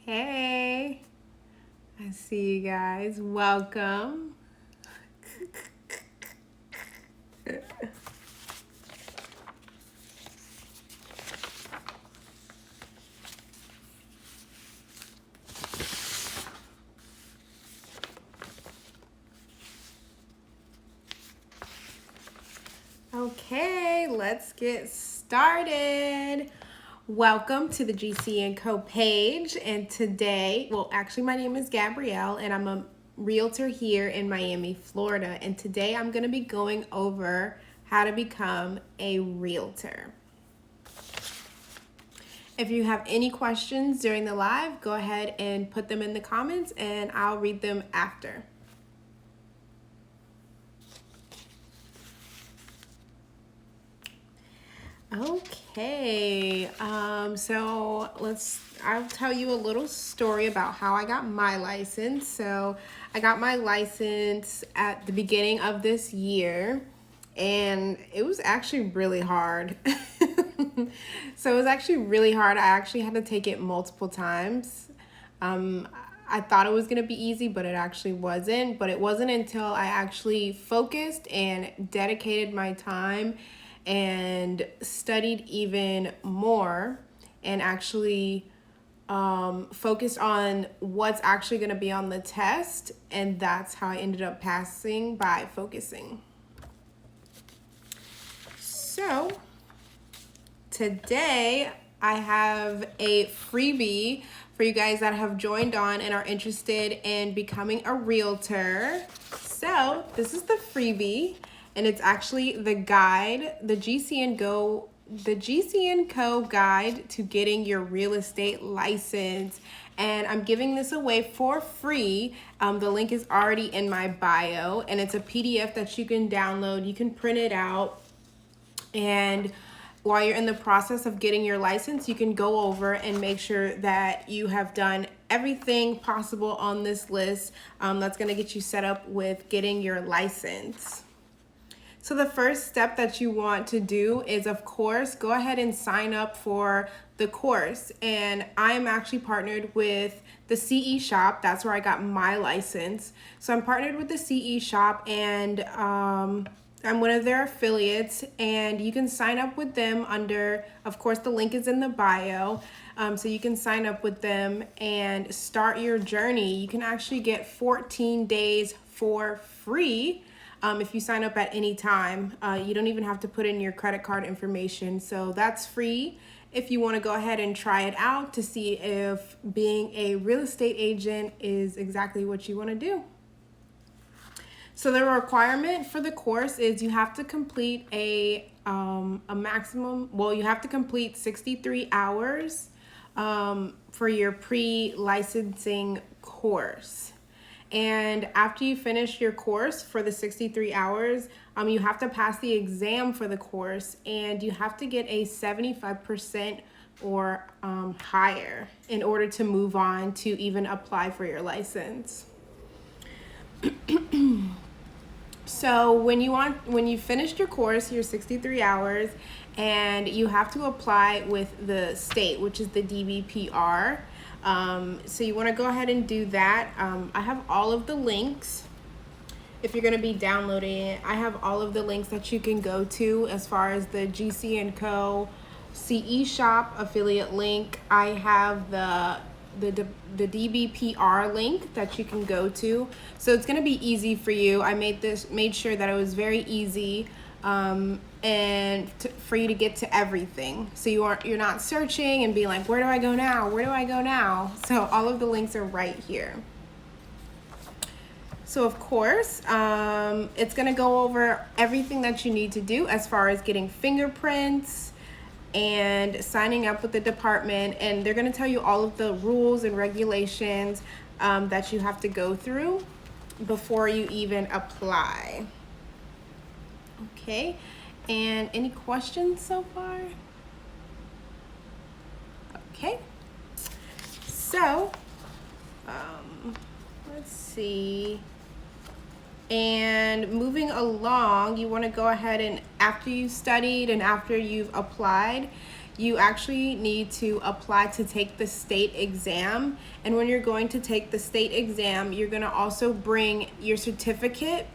Hey, I see you guys. Welcome. Okay, let's get started. Welcome to the GC&Co page. And today, well, actually, my name is Gabrielle, and I'm a realtor here in Miami, Florida. And today I'm going to be going over how to become a realtor. If you have any questions during the live, go ahead and put them in the comments and I'll read them after. Okay, so I'll tell you a little story about how I got my license. So I got my license at the beginning of this year, and it was actually really hard. So it was actually really hard. I actually had to take it multiple times. I thought it was going to be easy, but it actually wasn't. But it wasn't until I actually focused and dedicated my time and studied even more and actually focused on what's actually going to be on the test. And that's how I ended up passing, by focusing. So today I have a freebie for you guys that have joined on and are interested in becoming a realtor. So this is the freebie, and it's actually the guide, the GC&Co guide to getting your real estate license. And I'm giving this away for free. The link is already in my bio, and it's a PDF that you can download. You can print it out, and while you're in the process of getting your license, you can go over and make sure that you have done everything possible on this list that's going to get you set up with getting your license. So the first step that you want to do is, of course, go ahead and sign up for the course. And I'm actually partnered with the CE shop. That's where I got my license. So I'm partnered with the CE shop, and I'm one of their affiliates, and you can sign up with them under, of course, the link is in the bio. So you can sign up with them and start your journey. You can actually get 14 days for free if you sign up at any time. You don't even have to put in your credit card information. So that's free if you want to go ahead and try it out to see if being a real estate agent is exactly what you want to do. So the requirement for the course is you have to complete a maximum, well, you have to complete 63 hours for your pre-licensing course. And after you finish your course for the 63 hours, you have to pass the exam for the course, and you have to get a 75% or higher in order to move on to even apply for your license. So when you finished your course, your 63 hours, and you have to apply with the state, which is the DBPR. So you want to go ahead and do that. I have all of the links. If you're going to be downloading it, I have all of the links that you can go to as far as the GC&Co CE shop affiliate link. I have the DBPR link that you can go to. So it's going to be easy for you. I made sure that it was very easy for you to get to everything. So you're not searching and being like, where do I go now? Where do I go now? So all of the links are right here. So of course, it's going to go over everything that you need to do as far as getting fingerprints and signing up with the department, and they're going to tell you all of the rules and regulations that you have to go through before you even apply. Okay, and any questions so far? So, let's see. And moving along, you want to go ahead and after you've studied and after you've applied, you actually need to apply to take the state exam. And when you're going to take the state exam, you're going to also bring your certificate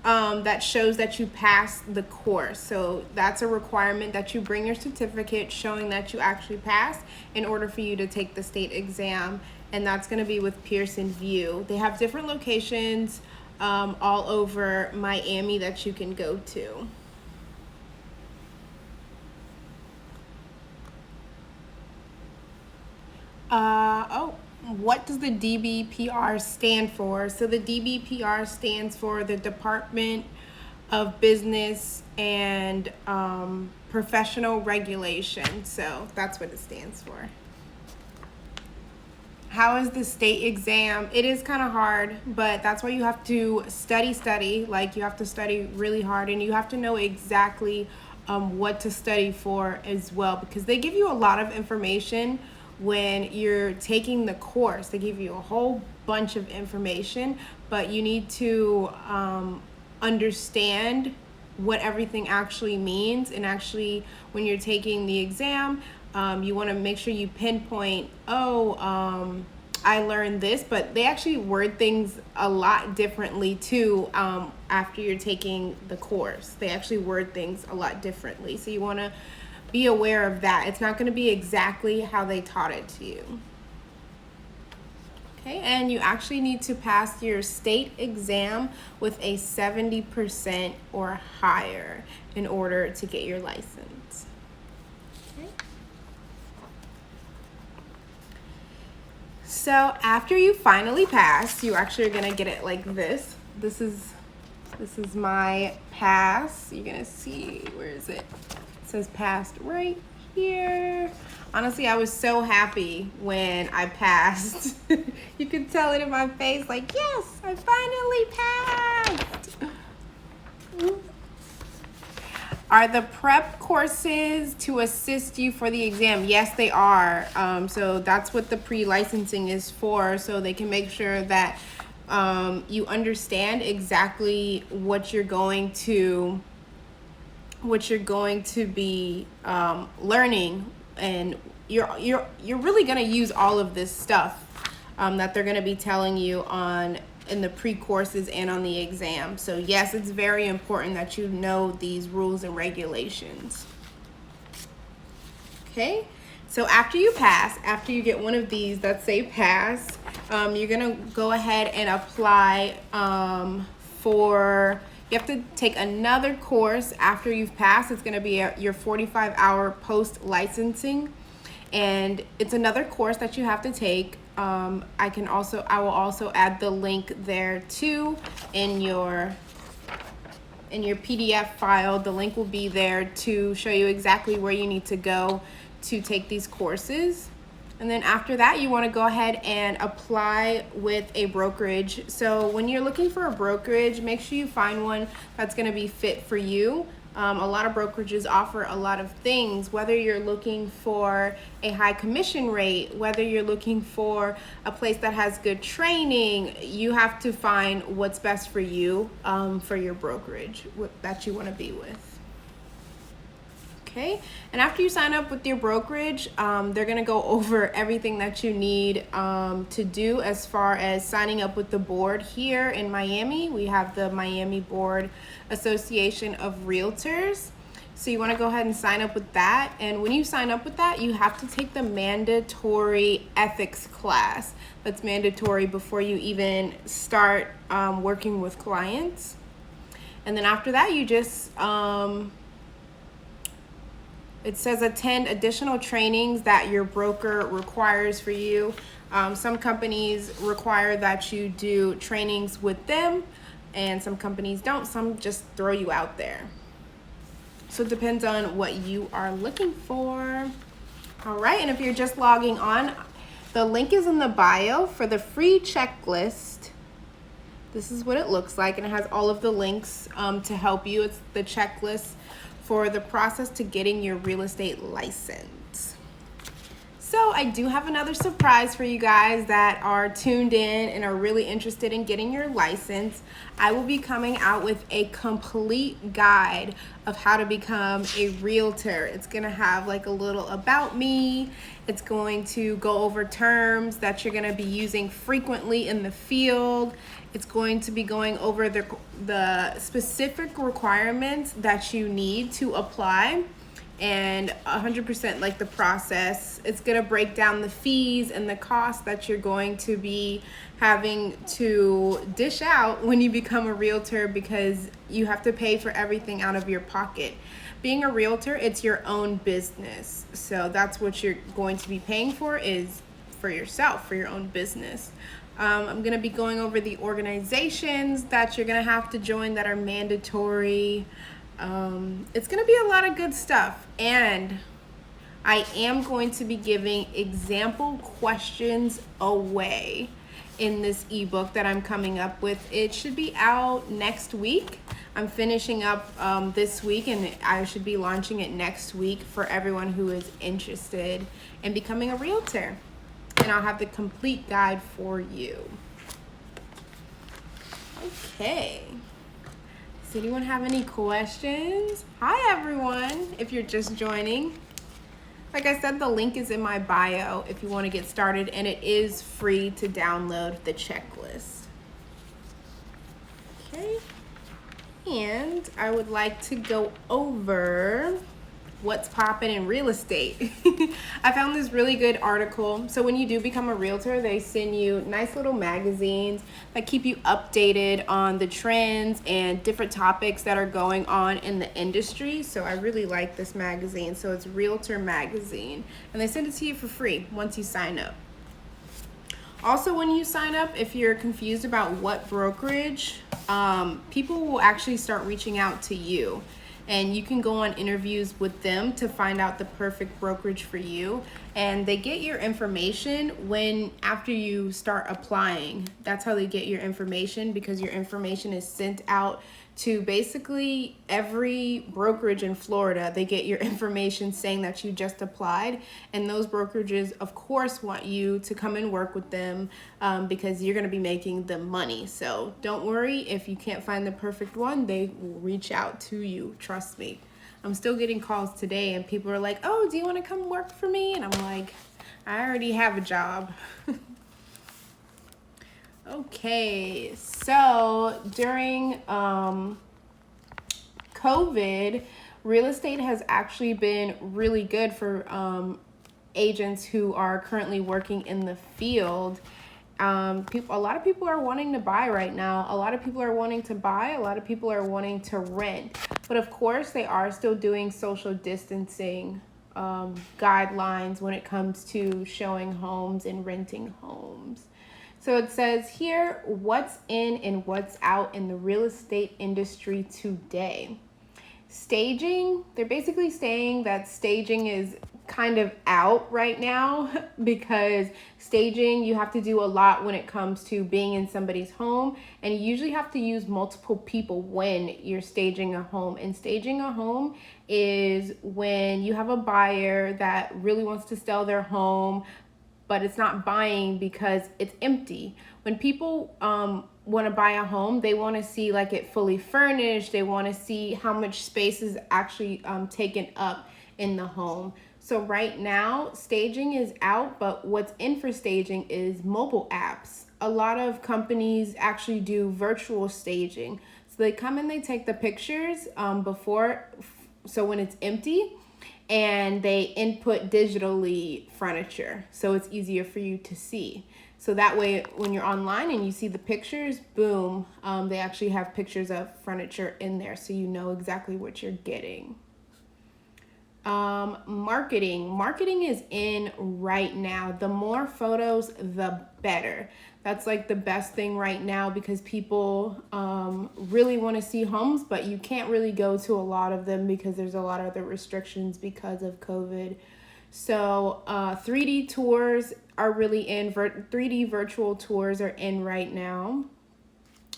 that shows that you passed the course. So that's a requirement that you bring your certificate showing that you actually passed in order for you to take the state exam. And that's going to be with Pearson VUE. They have different locations all over Miami that you can go to. What does the DBPR stand for? So the DBPR stands for the Department of Business and Professional Regulation. So that's what it stands for. How is the state exam? It is kind of hard, but that's why you have to study. Like you have to study really hard, and you have to know exactly what to study for as well, because they give you a lot of information when you're taking the course. They give you a whole bunch of information, but you need to understand what everything actually means. And actually, when you're taking the exam, you want to make sure you pinpoint, I learned this, but they actually word things a lot differently too. After you're taking the course, they actually word things a lot differently. So you want to be aware of that. It's not going to be exactly how they taught it to you. Okay, and you actually need to pass your state exam with a 70% or higher in order to get your license. Okay. So after you finally pass, you actually are going to get it like this. This is my pass. You're going to see, where is it? It says passed right here. Honestly, I was so happy when I passed. You could tell it in my face, like, yes, I finally passed. Are the prep courses to assist you for the exam? Yes, they are. So that's what the pre-licensing is for, so they can make sure that you understand exactly what you're going to be learning, and you're really going to use all of this stuff that they're going to be telling you in the pre-courses and on the exam. So yes, it's very important that you know these rules and regulations. Okay, so after you get one of these that say pass, you're gonna go ahead and apply you have to take another course after you've passed. It's gonna be your 45-hour post-licensing, and it's another course that you have to take. I will also add the link there too in your PDF file. The link will be there to show you exactly where you need to go to take these courses. And then after that, you want to go ahead and apply with a brokerage. So when you're looking for a brokerage, make sure you find one that's going to be fit for you. A lot of brokerages offer a lot of things, whether you're looking for a high commission rate, whether you're looking for a place that has good training. You have to find what's best for you, for your brokerage that you want to be with. Okay, and after you sign up with your brokerage, they're going to go over everything that you need to do as far as signing up with the board here in Miami. We have the Miami Board Association of Realtors. So you want to go ahead and sign up with that. And when you sign up with that, you have to take the mandatory ethics class. That's mandatory before you even start working with clients. And then after that, you just... it says attend additional trainings that your broker requires for you. Some companies require that you do trainings with them, and some companies don't. Some just throw you out there. So it depends on what you are looking for. All right, and if you're just logging on, the link is in the bio for the free checklist. This is what it looks like, and it has all of the links to help you. It's the checklist for the process to getting your real estate license. So So I do have another surprise for you guys that are tuned in and are really interested in getting your license. I will be coming out with a complete guide of how to become a realtor. It's gonna have like a little about me. It's going to go over terms that you're gonna be using frequently in the field. It's going to be going over the specific requirements that you need to apply and 100% like the process. It's gonna break down the fees and the costs that you're going to be having to dish out when you become a realtor, because you have to pay for everything out of your pocket. Being a realtor, it's your own business. So that's what you're going to be paying for, is for yourself, for your own business. I'm gonna be going over the organizations that you're gonna have to join that are mandatory. It's gonna be a lot of good stuff, and I am going to be giving example questions away in this ebook that I'm coming up with. It should be out next week. I'm finishing up this week, and I should be launching it next week for everyone who is interested in becoming a realtor. And I'll have the complete guide for you. Okay. Does anyone have any questions? Hi everyone, if you're just joining. Like I said, the link is in my bio if you want to get started, and it is free to download the checklist. Okay. And I would like to go over what's popping in real estate. I found this really good article. So when you do become a realtor, they send you nice little magazines that keep you updated on the trends and different topics that are going on in the industry. So I really like this magazine. So it's Realtor Magazine, and they send it to you for free once you sign up. Also, when you sign up, if you're confused about what brokerage, people will actually start reaching out to you. And you can go on interviews with them to find out the perfect brokerage for you. And they get your information after you start applying. That's how they get your information, because your information is sent out to basically every brokerage in Florida. They get your information saying that you just applied, and those brokerages of course want you to come and work with them because you're going to be making them money. So don't worry if you can't find the perfect one. They will reach out to you, trust me. I'm still getting calls today and people are like, oh, do you want to come work for me? And I'm like, I already have a job. Okay, so during COVID, real estate has actually been really good for agents who are currently working in the field. A lot of people are wanting to buy right now. A lot of people are wanting to buy. A lot of people are wanting to rent. But of course, they are still doing social distancing guidelines when it comes to showing homes and renting homes. So it says here, what's in and what's out in the real estate industry today. Staging, they're basically saying that staging is kind of out right now because staging, you have to do a lot when it comes to being in somebody's home, and you usually have to use multiple people when you're staging a home. And staging a home is when you have a buyer that really wants to sell their home, but it's not buying because it's empty. When people want to buy a home, they want to see like it fully furnished. They want to see how much space is actually taken up in the home. So right now, staging is out, but what's in for staging is mobile apps. A lot of companies actually do virtual staging. So they come and they take the pictures so when it's empty, and they input digitally furniture, so it's easier for you to see. So that way, when you're online and you see the pictures, boom, they actually have pictures of furniture in there, so you know exactly what you're getting. Marketing is in right now. The more photos, the better. That's like the best thing right now, because people really want to see homes, but you can't really go to a lot of them because there's a lot of other restrictions because of COVID. So 3D tours are really in. 3D virtual tours are in right now.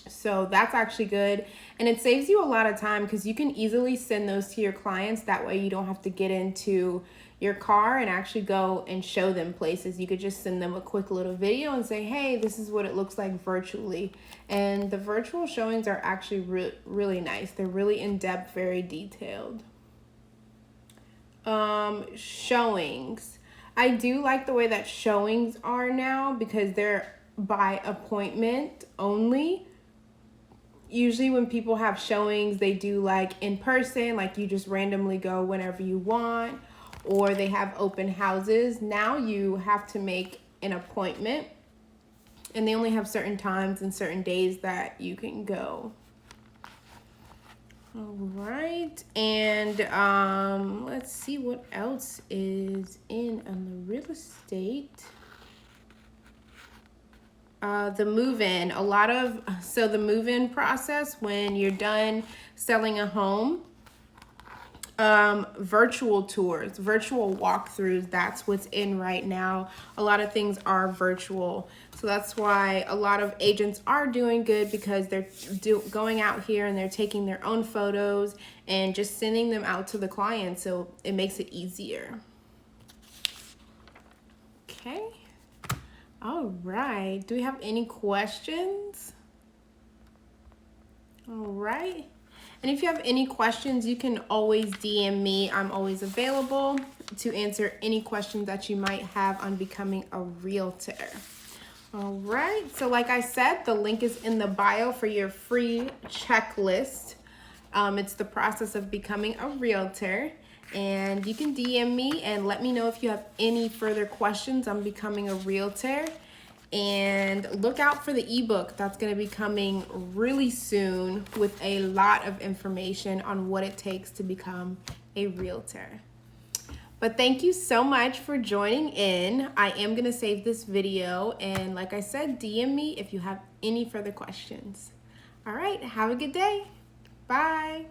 So that's actually good. And it saves you a lot of time because you can easily send those to your clients. That way you don't have to get into, your car and actually go and show them places. You could just send them a quick little video and say, hey, this is what it looks like virtually. And the virtual showings are actually really nice. They're really in-depth, very detailed. Showings. I do like the way that showings are now because they're by appointment only. Usually when people have showings, they do like in person, like you just randomly go whenever you want, or they have open houses. Now you have to make an appointment, and they only have certain times and certain days that you can go. All right, and let's see what else is in on the real estate. The move-in, the move-in process when you're done selling a home, virtual tours, virtual walkthroughs, that's what's in right now. A lot of things are virtual. So that's why a lot of agents are doing good, because they're going out here and they're taking their own photos and just sending them out to the client. So it makes it easier. Okay. All right. Do we have any questions? All right. And if you have any questions, you can always DM me. I'm always available to answer any questions that you might have on becoming a realtor. All right. So like I said, the link is in the bio for your free checklist. It's the process of becoming a realtor. And you can DM me and let me know if you have any further questions on becoming a realtor. And look out for the ebook that's going to be coming really soon with a lot of information on what it takes to become a realtor. But thank you so much for joining in. I am going to save this video, and like I said, DM me if you have any further questions. All right, have a good day. Bye.